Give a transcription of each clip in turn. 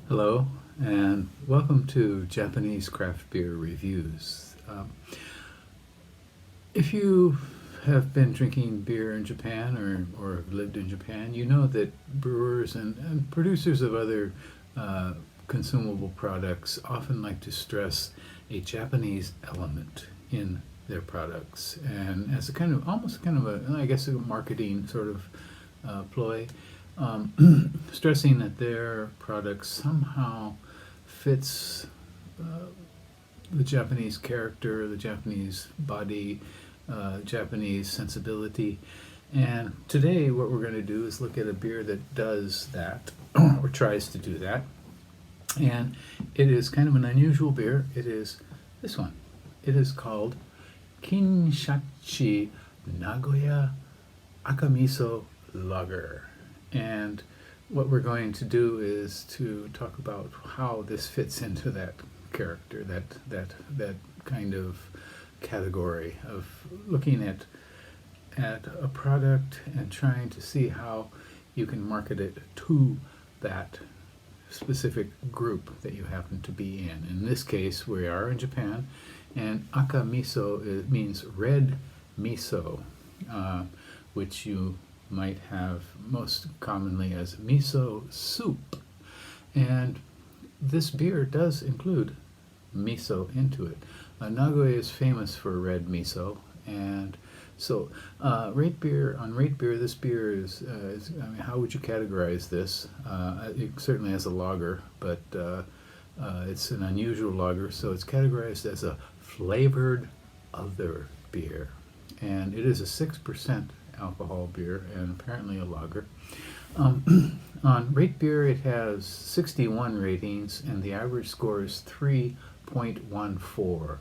Hello, and welcome to Japanese Craft Beer Reviews. If you have been drinking beer in Japan or have lived in Japan, you know that brewers and producers of other consumable products often like to stress a Japanese element in their products, and as a kind of almost kind of a, I guess, a marketing sort of ploy, stressing that their product somehow fits the Japanese character, the Japanese body, Japanese sensibility. And today, what we're going to do is look at a beer that does that, or tries to do that. And it is kind of an unusual beer. It is this one. It is called Kinshachi Nagoya Akamiso Lager. And what we're going to do is to talk about how this fits into that character, that kind of category of looking at a product and trying to see how you can market it to that specific group that you happen to be in. In this case, we are in Japan, and akamiso means red miso, which you might have most commonly as miso soup. And this beer does include miso into it. Nagoya is famous for red miso, and so rate beer, this beer is I mean, how would you categorize this? It certainly has a lager, but it's an unusual lager, so it's categorized as a flavored other beer. And it is a 6% alcohol beer and apparently a lager. On Rate Beer, it has 61 ratings, and the average score is 3.14,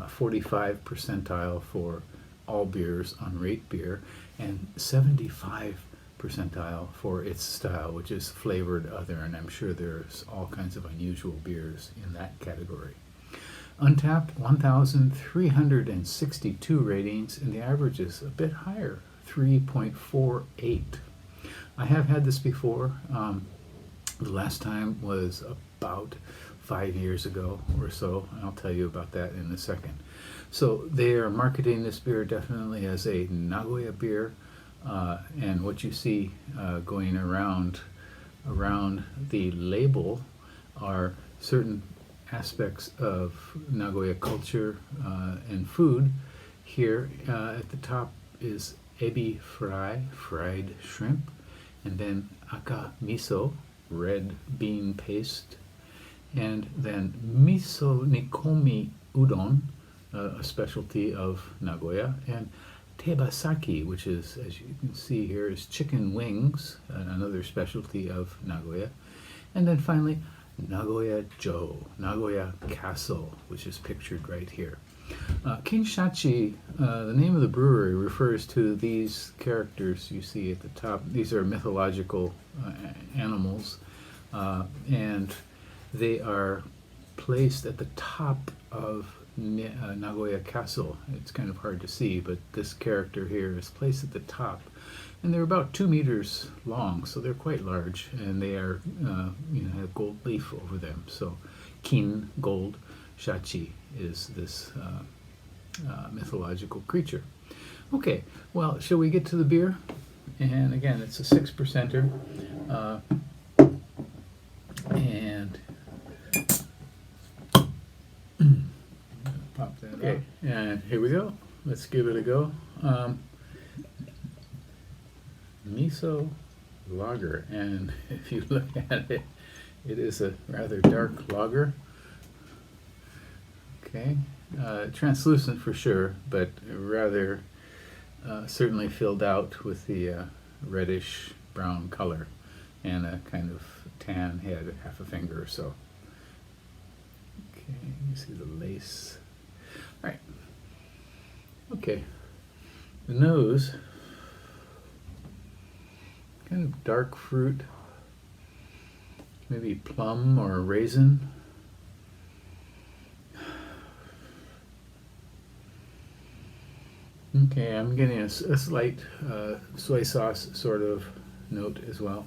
45 percentile for all beers on Rate Beer, and 75 percentile for its style, which is flavored other, and I'm sure there's all kinds of unusual beers in that category. Untapped, 1,362 ratings, and the average is a bit higher, 3.48. I have had this before. The last time was about 5 years ago or so, and I'll tell you about that in a second. So they are marketing this beer definitely as a Nagoya beer, and what you see going around the label are certain aspects of Nagoya culture and food. Here at the top is ebi fry, fried shrimp, and then aka miso, red bean paste, and then miso nikomi udon, a specialty of Nagoya, and tebasaki, which is, as you can see here, is chicken wings, another specialty of Nagoya, and then finally Nagoya Jo, Nagoya Castle, which is pictured right here. Kinshachi, the name of the brewery, refers to these characters you see at the top. These are mythological animals, and they are placed at the top of Nagoya Castle. It's kind of hard to see, but this character here is placed at the top, and they're about 2 meters long, so they're quite large, and they are, have gold leaf over them. So, kin, gold, shachi is this mythological creature. Okay, well, shall we get to the beer? And again, it's a 6%er, and pop that okay. Up. And here we go. Let's give it a go. Miso lager, and if you look at it, it is a rather dark lager. Okay, translucent for sure, but rather certainly filled out with the reddish brown color and a kind of tan head, half a finger or so. Okay, you see the lace. All right. Okay, the nose, kind of dark fruit, maybe plum or raisin. Okay, I'm getting a slight soy sauce sort of note as well.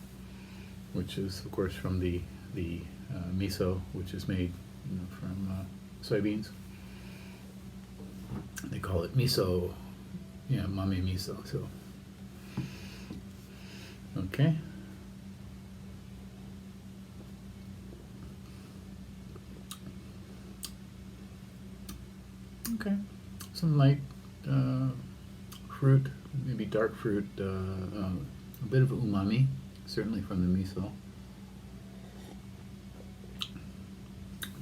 which is of course from the miso, which is made from soybeans. They call it miso, yeah, mame miso. So, okay. Okay, some light fruit, maybe dark fruit, a bit of umami, certainly from the miso.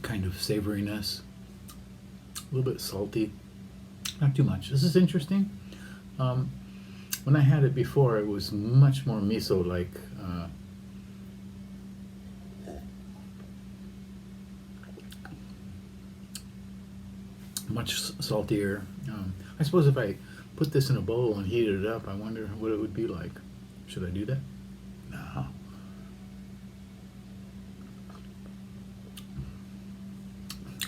Kind of savoriness, a little bit salty, not too much. This is interesting. When I had it before, it was much more miso-like. Much saltier. I suppose if I put this in a bowl and heated it up, I wonder what it would be like. Should I do that? No.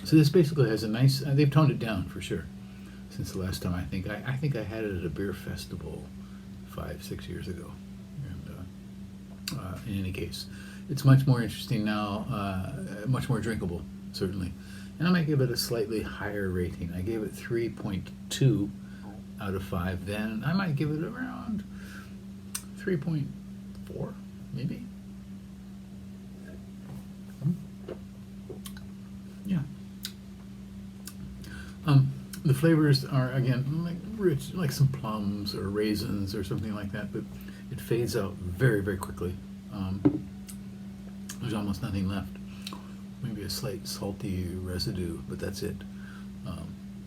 So this basically has a nice. They've toned it down for sure since the last time. I think I had it at a beer festival 5-6 years ago. And in any case, it's much more interesting now. Much more drinkable, certainly. And I might give it a slightly higher rating. I gave it 3.2 out of 5 then. I might give it around 3.4, maybe. Yeah. The flavors are, again, like rich, like some plums or raisins or something like that, but it fades out very, very quickly. There's almost nothing left. Maybe a slight salty residue, but that's it.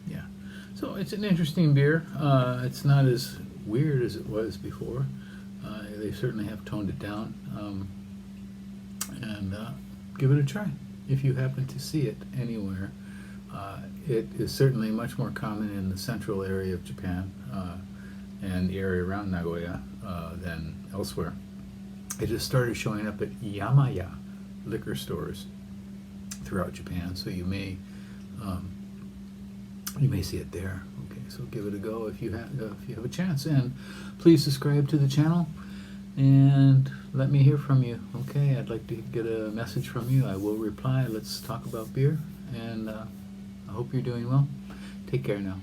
Yeah. So it's an interesting beer. It's not as weird as it was before. They certainly have toned it down. And give it a try if you happen to see it anywhere. It is certainly much more common in the central area of Japan and the area around Nagoya than elsewhere. It has started showing up at Yamaya liquor stores throughout Japan, so you may see it there. Okay, so give it a go if you have a chance, and please subscribe to the channel and let me hear from you. Okay, I'd like to get a message from you. I will reply. Let's talk about beer, and I hope you're doing well. Take care now.